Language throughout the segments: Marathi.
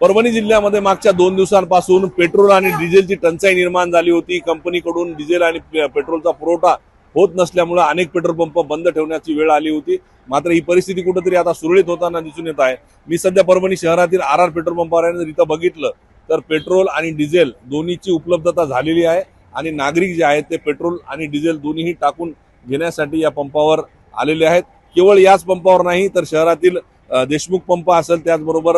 परभणी जिल्ह्यामध्ये मागच्या 2 दिवसांपासून पेट्रोल आणि डिझेलची टंचाई निर्माण झाली होती। कंपनीकडून डिझेल आणि पेट्रोलचा पुरवठा होत नसल्यामुळे अनेक पेट्रोल पंप बंद ठेवण्याची वेळ आली होती। मात्र ही परिस्थिती कुठेतरी आता सुरळीत होताना दिसून येत आहे। मी सध्या परभणी शहरातील आर पेट्रोल पंपावर आहे। जर इथं बघितलं तर पेट्रोल आणि डिझेल दोन्हीची उपलब्धता झालेली आहे आणि नागरिक जे आहेत ते पेट्रोल आणि डिझेल दोन्हीही टाकून घेण्यासाठी या पंपावर आलेले आहेत। केवळ याच पंपावर नाही तर शहरातील देशमुख पंप असेल, त्याचबरोबर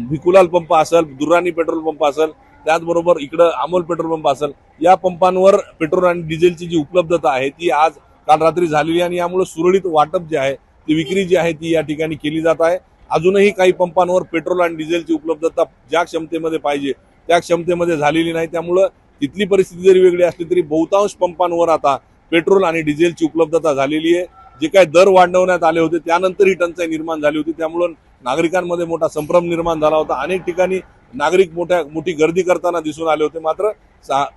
भिकुलाल पंप असेल, दुर्राणी पेट्रोल पंप असेल, त्याचबरोबर इकडं अमोल पेट्रोल पंप असेल, या पंपांवर पेट्रोल आणि डिझेलची जी उपलब्धता आहे ती आज काल रात्री झालेली आणि यामुळे सुरळीत वाटप जे आहे ती विक्री जी आहे ती या ठिकाणी केली जात आहे। अजूनही काही पंपांवर पेट्रोल आणि डिझेलची उपलब्धता ज्या क्षमतेमध्ये पाहिजे त्या क्षमतेमध्ये झालेली नाही। त्यामुळे तिथली परिस्थिती जरी वेगळी असली तरी बहुतांश पंपांवर आता पेट्रोल आणि डिझेलची उपलब्धता झालेली आहे। जे काही दर वाढवण्यात आले होते त्यानंतर ही टंचाई निर्माण झाली होती, त्यामुळे नागरिकांमध्ये मोठा संभ्रम निर्माण झाला होता। अनेक ठिकाणी नागरिक मोठी गर्दी करताना दिसून आले होते। मात्र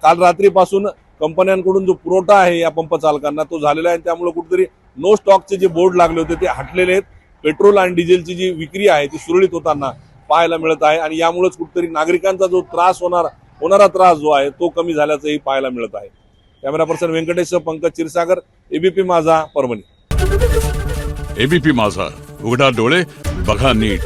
काल रात्रीपासून कंपन्यांकडून जो पुरवठा आहे या पंप चालकांना तो झालेला आहे, त्यामुळे कुठेतरी नो स्टॉकचे जे बोर्ड लागले होते ते हटलेले आहेत। पेट्रोल आणि डिझेलची जी विक्री आहे ती सुरळीत होताना पाहायला मिळत आहे आणि यामुळेच कुठेतरी नागरिकांचा जो होणारा त्रास जो आहे तो कमी झाल्याचंही पाहायला मिळत आहे। Camera person Venkatesh Pankaj Kshirsagar, ABP Majha, Parbhani. ABP माझा, उघडा डोळे बघा नीट।